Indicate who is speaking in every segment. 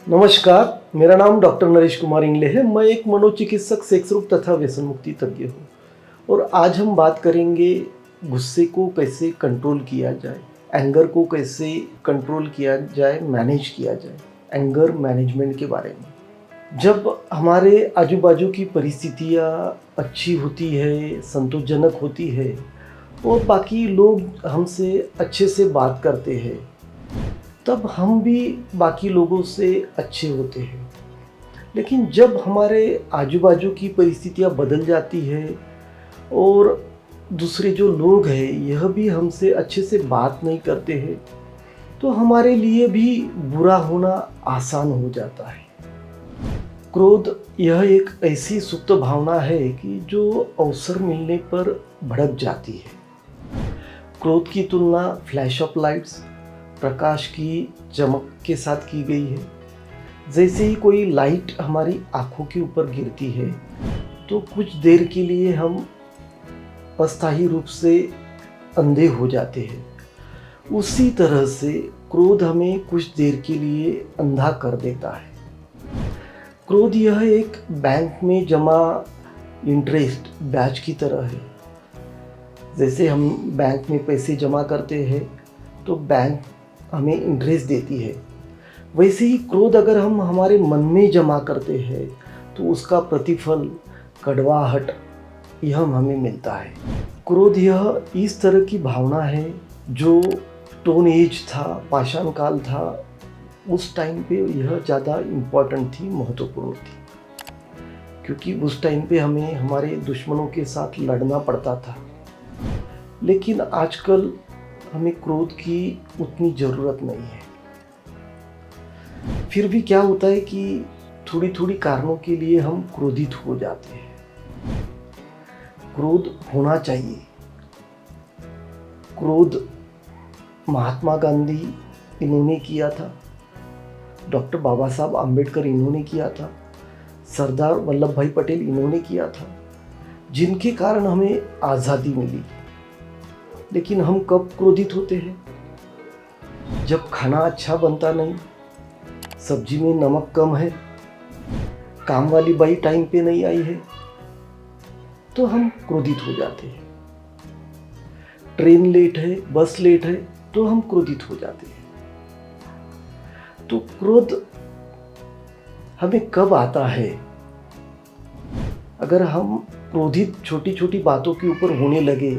Speaker 1: नमस्कार, मेरा नाम डॉक्टर नरेश कुमार इंगले है। मैं एक मनोचिकित्सक, सेक्स रोग तथा व्यसन मुक्ति तज्ञ हूँ और आज हम बात करेंगे गुस्से को कैसे कंट्रोल किया जाए, एंगर को कैसे कंट्रोल किया जाए, मैनेज किया जाए, एंगर मैनेजमेंट के बारे में। जब हमारे आजू बाजू की परिस्थितियाँ अच्छी होती है, संतोषजनक होती है और बाकी लोग हमसे अच्छे से बात करते हैं, तब हम भी बाकी लोगों से अच्छे होते हैं। लेकिन जब हमारे आजू बाजू की परिस्थितियाँ बदल जाती है और दूसरे जो लोग हैं यह भी हमसे अच्छे से बात नहीं करते हैं, तो हमारे लिए भी बुरा होना आसान हो जाता है। क्रोध यह एक ऐसी सुप्त भावना है कि जो अवसर मिलने पर भड़क जाती है। क्रोध की तुलना फ्लैश ऑफ लाइट्स, प्रकाश की चमक के साथ की गई है। जैसे ही कोई लाइट हमारी आंखों के ऊपर गिरती है तो कुछ देर के लिए हम अस्थायी रूप से अंधे हो जाते हैं। उसी तरह से क्रोध हमें कुछ देर के लिए अंधा कर देता है। क्रोध यह एक बैंक में जमा इंटरेस्ट ब्याज की तरह है। जैसे हम बैंक में पैसे जमा करते हैं तो बैंक हमें इंटरेस्ट देती है, वैसे ही क्रोध अगर हम हमारे मन में जमा करते हैं तो उसका प्रतिफल कड़वाहट यह हमें मिलता है। क्रोध यह इस तरह की भावना है जो स्टोन एज था, पाषाण काल था, उस टाइम पे यह ज़्यादा इम्पोर्टेंट थी, महत्वपूर्ण थी, क्योंकि उस टाइम पे हमें हमारे दुश्मनों के साथ लड़ना पड़ता था। लेकिन आजकल हमें क्रोध की उतनी ज़रूरत नहीं है। फिर भी क्या होता है कि थोड़ी थोड़ी कारणों के लिए हम क्रोधित हो जाते हैं। क्रोध होना चाहिए। क्रोध महात्मा गांधी इन्होंने किया था, डॉक्टर बाबा साहब आम्बेडकर इन्होंने किया था, सरदार वल्लभ भाई पटेल इन्होंने किया था, जिनके कारण हमें आज़ादी मिली। लेकिन हम कब क्रोधित होते हैं? जब खाना अच्छा बनता नहीं, सब्जी में नमक कम है, काम वाली बाई टाइम पे नहीं आई है, तो हम क्रोधित हो जाते हैं। ट्रेन लेट है, बस लेट है, तो हम क्रोधित हो जाते हैं। तो क्रोध हमें कब आता है? अगर हम क्रोधित छोटी छोटी बातों के ऊपर होने लगे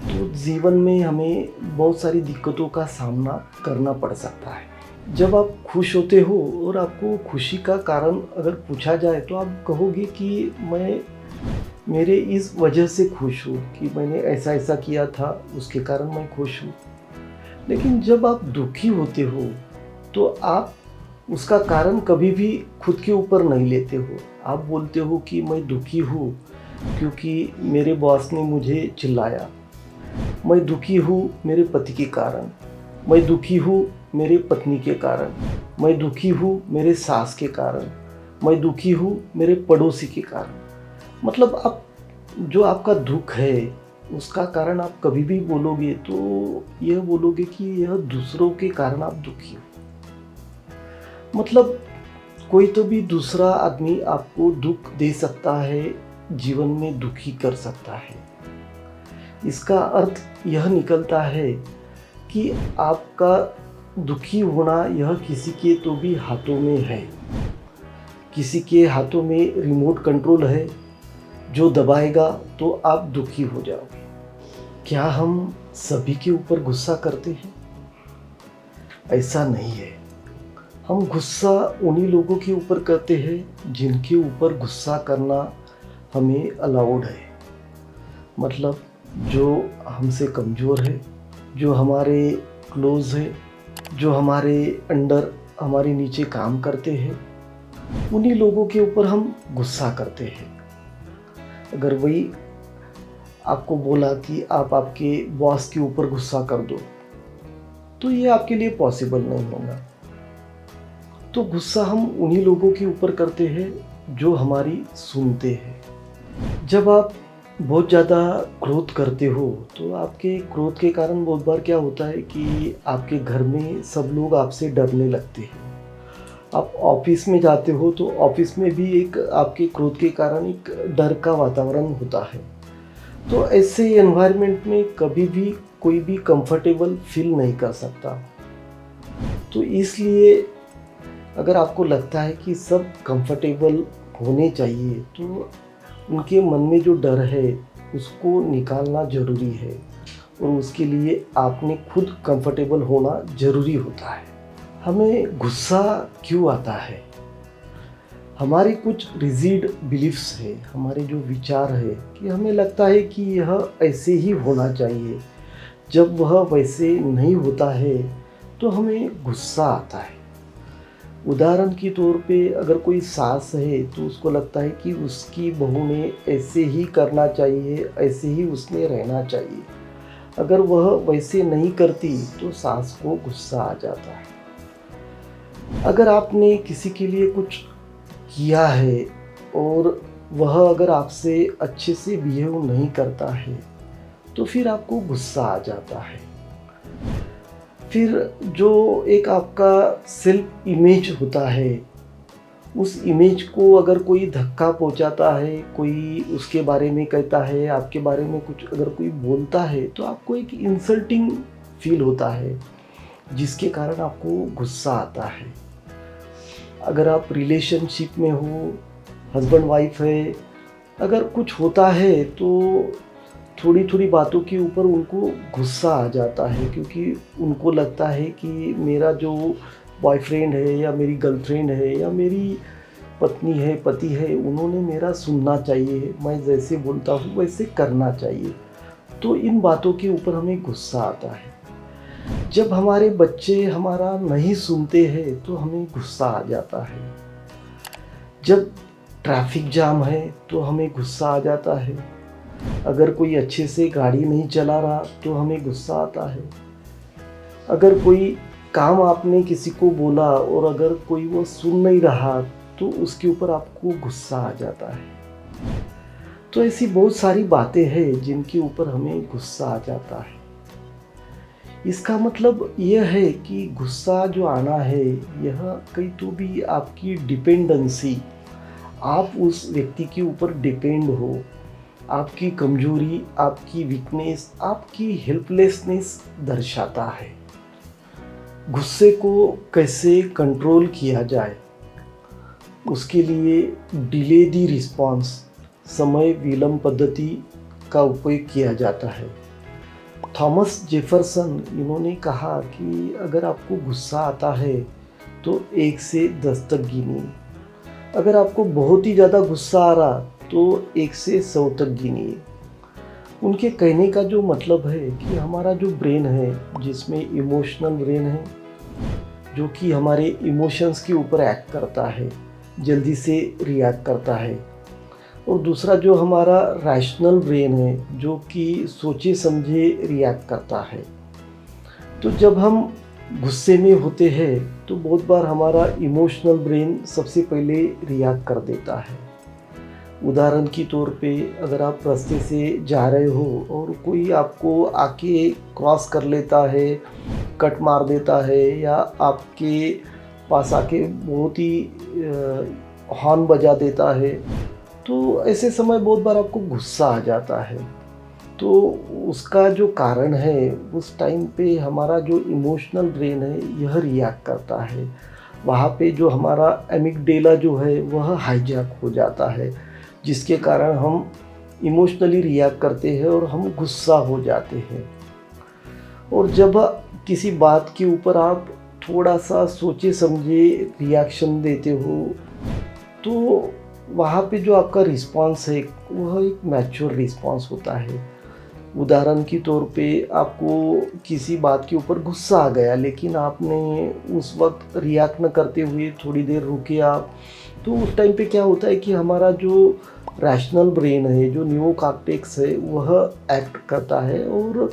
Speaker 1: तो जीवन में हमें बहुत सारी दिक्कतों का सामना करना पड़ सकता है। जब आप खुश होते हो और आपको खुशी का कारण अगर पूछा जाए तो आप कहोगे कि मैं मेरे इस वजह से खुश हूँ कि मैंने ऐसा ऐसा किया था, उसके कारण मैं खुश हूँ। लेकिन जब आप दुखी होते हो तो आप उसका कारण कभी भी खुद के ऊपर नहीं लेते हो। आप बोलते हो कि मैं दुखी हूँ क्योंकि मेरे बॉस ने मुझे चिल्लाया, मैं दुखी हूँ मेरे पति के कारण, मैं दुखी हूँ मेरे पत्नी के कारण, मैं दुखी हूँ मेरे सास के कारण, मैं दुखी हूँ मेरे पड़ोसी के कारण। मतलब आप जो आपका दुख है उसका कारण आप कभी भी बोलोगे तो यह बोलोगे कि यह दूसरों के कारण आप दुखी हो। मतलब कोई तो भी दूसरा आदमी आपको दुख दे सकता है, जीवन में दुखी कर सकता है। इसका अर्थ यह निकलता है कि आपका दुखी होना यह किसी के तो भी हाथों में है। किसी के हाथों में रिमोट कंट्रोल है, जो दबाएगा तो आप दुखी हो जाओगे। क्या हम सभी के ऊपर गुस्सा करते हैं? ऐसा नहीं है। हम गुस्सा उन्हीं लोगों के ऊपर करते हैं जिनके ऊपर गुस्सा करना हमें अलाउड है। मतलब जो हमसे कमज़ोर है, जो हमारे क्लोज है, जो हमारे अंडर हमारे नीचे काम करते हैं, उन्हीं लोगों के ऊपर हम गुस्सा करते हैं। अगर वही आपको बोला कि आप आपके बॉस के ऊपर गुस्सा कर दो तो ये आपके लिए पॉसिबल नहीं होगा। तो गुस्सा हम उन्हीं लोगों के ऊपर करते हैं जो हमारी सुनते हैं। जब आप बहुत ज़्यादा क्रोध करते हो तो आपके क्रोध के कारण बहुत बार क्या होता है कि आपके घर में सब लोग आपसे डरने लगते हैं। आप ऑफिस में जाते हो तो ऑफिस में भी एक आपके क्रोध के कारण एक डर का वातावरण होता है। तो ऐसे एनवायरनमेंट में कभी भी कोई भी कंफर्टेबल फील नहीं कर सकता। तो इसलिए अगर आपको लगता है कि सब कंफर्टेबल होने चाहिए तो उनके मन में जो डर है उसको निकालना ज़रूरी है और उसके लिए आपने खुद कंफर्टेबल होना ज़रूरी होता है। हमें गुस्सा क्यों आता है? हमारे कुछ रिजिड बिलीफ्स है, हमारे जो विचार है कि हमें लगता है कि यह ऐसे ही होना चाहिए। जब वह वैसे नहीं होता है तो हमें गुस्सा आता है। उदाहरण के तौर पे अगर कोई सास है तो उसको लगता है कि उसकी बहू ने ऐसे ही करना चाहिए, ऐसे ही उसने रहना चाहिए। अगर वह वैसे नहीं करती तो सास को गुस्सा आ जाता है। अगर आपने किसी के लिए कुछ किया है और वह अगर आपसे अच्छे से बिहेव नहीं करता है तो फिर आपको गुस्सा आ जाता है। फिर जो एक आपका सेल्फ इमेज होता है, उस इमेज को अगर कोई धक्का पहुंचाता है, कोई उसके बारे में कहता है, आपके बारे में कुछ अगर कोई बोलता है तो आपको एक इंसल्टिंग फील होता है जिसके कारण आपको गुस्सा आता है। अगर आप रिलेशनशिप में हो, हस्बैंड वाइफ है, अगर कुछ होता है तो थोड़ी थोड़ी बातों के ऊपर उनको गुस्सा आ जाता है क्योंकि उनको लगता है कि मेरा जो बॉयफ्रेंड है या मेरी गर्लफ्रेंड है या मेरी पत्नी है, पति है, उन्होंने मेरा सुनना चाहिए, मैं जैसे बोलता हूँ वैसे करना चाहिए। तो इन बातों के ऊपर हमें गुस्सा आता है। जब हमारे बच्चे हमारा नहीं सुनते हैं तो हमें गुस्सा आ जाता है। जब ट्रैफिक जाम है तो हमें गुस्सा आ जाता है। अगर कोई अच्छे से गाड़ी नहीं चला रहा तो हमें गुस्सा आता है। अगर कोई काम आपने किसी को बोला और अगर कोई वो सुन नहीं रहा तो उसके ऊपर आपको गुस्सा आ जाता है। तो ऐसी बहुत सारी बातें हैं जिनके ऊपर हमें गुस्सा आ जाता है। इसका मतलब यह है कि गुस्सा जो आना है यह कहीं तो भी आपकी डिपेंडेंसी, आप उस व्यक्ति के ऊपर डिपेंड हो, आपकी कमजोरी, आपकी वीकनेस, आपकी हेल्पलेसनेस दर्शाता है। गुस्से को कैसे कंट्रोल किया जाए, उसके लिए डिले दी रिस्पॉन्स, समय विलंब पद्धति का उपयोग किया जाता है। थॉमस जेफरसन इन्होंने कहा कि अगर आपको गुस्सा आता है तो 1 से 10 तक गिनिए। अगर आपको बहुत ही ज़्यादा गुस्सा आ रहा तो 1 से 100 तक गिनिए। उनके कहने का जो मतलब है कि हमारा जो ब्रेन है, जिसमें इमोशनल ब्रेन है जो कि हमारे इमोशंस के ऊपर एक्ट करता है, जल्दी से रिएक्ट करता है, और दूसरा जो हमारा रैशनल ब्रेन है जो कि सोचे समझे रिएक्ट करता है। तो जब हम गुस्से में होते हैं तो बहुत बार हमारा इमोशनल ब्रेन सबसे पहले रिएक्ट कर देता है। उदाहरण के तौर पे अगर आप रास्ते से जा रहे हो और कोई आपको आके क्रॉस कर लेता है, कट मार देता है या आपके पास आके बहुत ही हॉर्न बजा देता है, तो ऐसे समय बहुत बार आपको गुस्सा आ जाता है। तो उसका जो कारण है, उस टाइम पे हमारा जो इमोशनल ब्रेन है यह रिएक्ट करता है। वहाँ पे जो हमारा एमिगडेला जो है वह हाईजैक हो जाता है, जिसके कारण हम इमोशनली रिएक्ट करते हैं और हम गुस्सा हो जाते हैं। और जब किसी बात के ऊपर आप थोड़ा सा सोचे समझे रिएक्शन देते हो तो वहाँ पे जो आपका रिस्पांस है वह एक मैच्योर रिस्पांस होता है। उदाहरण के तौर पे आपको किसी बात के ऊपर गुस्सा आ गया, लेकिन आपने उस वक्त रिएक्ट न करते हुए थोड़ी देर रुके आप, तो उस टाइम पे क्या होता है कि हमारा जो रैशनल ब्रेन है, जो नियोकॉर्टेक्स है, वह एक्ट करता है और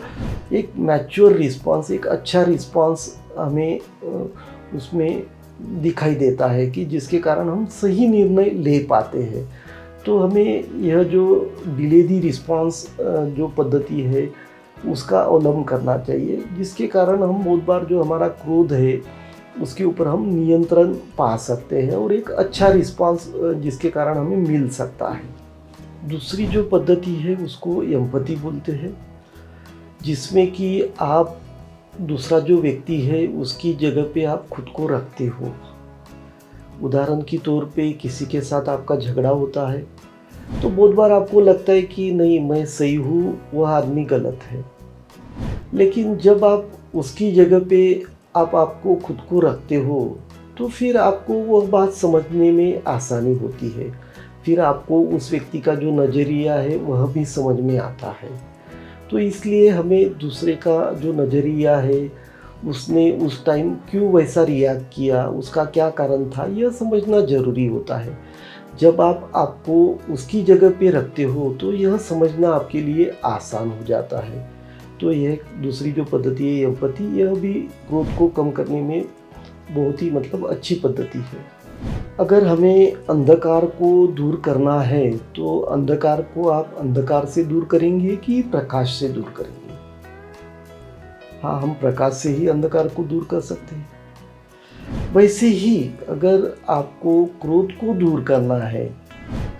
Speaker 1: एक मैच्योर रिस्पांस, एक अच्छा रिस्पांस हमें उसमें दिखाई देता है कि जिसके कारण हम सही निर्णय ले पाते हैं। तो हमें यह जो डिले दी रिस्पांस जो पद्धति है उसका अवलंबन करना चाहिए, जिसके कारण हम बहुत बार जो हमारा क्रोध है उसके ऊपर हम नियंत्रण पा सकते हैं और एक अच्छा रिस्पांस जिसके कारण हमें मिल सकता है। दूसरी जो पद्धति है उसको एम्पैथी बोलते हैं, जिसमें कि आप दूसरा जो व्यक्ति है उसकी जगह पे आप खुद को रखते हो। उदाहरण के तौर पे किसी के साथ आपका झगड़ा होता है तो बहुत बार आपको लगता है कि नहीं मैं सही हूँ, वह आदमी गलत है। लेकिन जब आप उसकी जगह पे आपको खुद को रखते हो तो फिर आपको वह बात समझने में आसानी होती है। फिर आपको उस व्यक्ति का जो नज़रिया है वह भी समझ में आता है। तो इसलिए हमें दूसरे का जो नज़रिया है, उसने उस टाइम क्यों वैसा रिएक्ट किया, उसका क्या कारण था, यह समझना ज़रूरी होता है। जब आपको उसकी जगह पे रखते हो तो यह समझना आपके लिए आसान हो जाता है। तो यह दूसरी जो पद्धति है एम्पैथी, यह भी क्रोध को कम करने में बहुत ही अच्छी पद्धति है। अगर हमें अंधकार को दूर करना है तो अंधकार को आप अंधकार से दूर करेंगे कि प्रकाश से दूर करेंगे? हाँ, हम प्रकाश से ही अंधकार को दूर कर सकते हैं। वैसे ही अगर आपको क्रोध को दूर करना है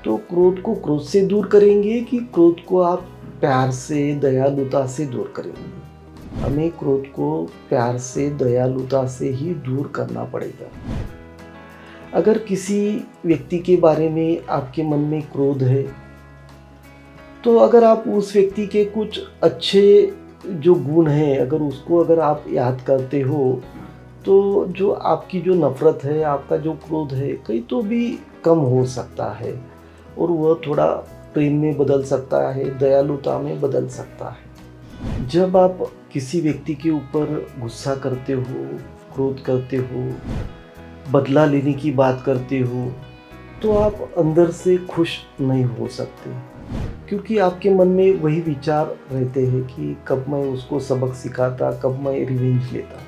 Speaker 1: तो क्रोध को क्रोध से दूर करेंगे कि क्रोध को आप प्यार से, दयालुता से दूर करेंगे? हमें क्रोध को प्यार से, दयालुता से ही दूर करना पड़ेगा। अगर किसी व्यक्ति के बारे में आपके मन में क्रोध है तो अगर आप उस व्यक्ति के कुछ अच्छे जो गुण हैं अगर आप याद करते हो तो जो आपकी जो नफ़रत है, आपका जो क्रोध है कहीं तो भी कम हो सकता है और वह थोड़ा प्रेम में बदल सकता है, दयालुता में बदल सकता है। जब आप किसी व्यक्ति के ऊपर गुस्सा करते हो, क्रोध करते हो, बदला लेने की बात करते हो तो आप अंदर से खुश नहीं हो सकते, क्योंकि आपके मन में वही विचार रहते हैं कि कब मैं उसको सबक सिखाता, कब मैं रिवेंज लेता।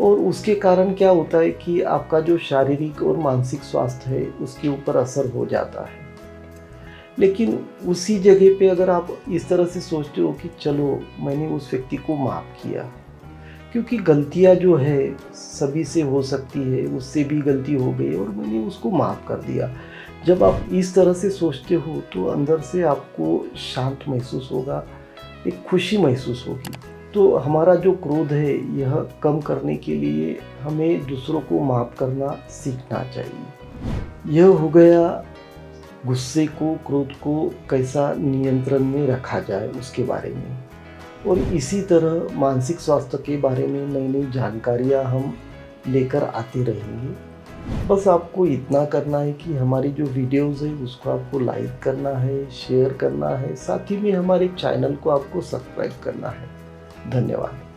Speaker 1: और उसके कारण क्या होता है कि आपका जो शारीरिक और मानसिक स्वास्थ्य है उसके ऊपर असर हो जाता है। लेकिन उसी जगह पे अगर आप इस तरह से सोचते हो कि चलो मैंने उस व्यक्ति को माफ़ किया, क्योंकि गलतियां जो है सभी से हो सकती है, उससे भी गलती हो गई और मैंने उसको माफ़ कर दिया। जब आप इस तरह से सोचते हो तो अंदर से आपको शांत महसूस होगा, एक खुशी महसूस होगी। तो हमारा जो क्रोध है यह कम करने के लिए हमें दूसरों को माफ़ करना सीखना चाहिए। यह हो गया गुस्से को, क्रोध को कैसा नियंत्रण में रखा जाए उसके बारे में। और इसी तरह मानसिक स्वास्थ्य के बारे में नई नई जानकारियाँ हम लेकर आते रहेंगे। बस आपको इतना करना है कि हमारी जो वीडियोज़ है उसको आपको लाइक करना है, शेयर करना है, साथ ही में हमारे चैनल को आपको सब्सक्राइब करना है। धन्यवाद।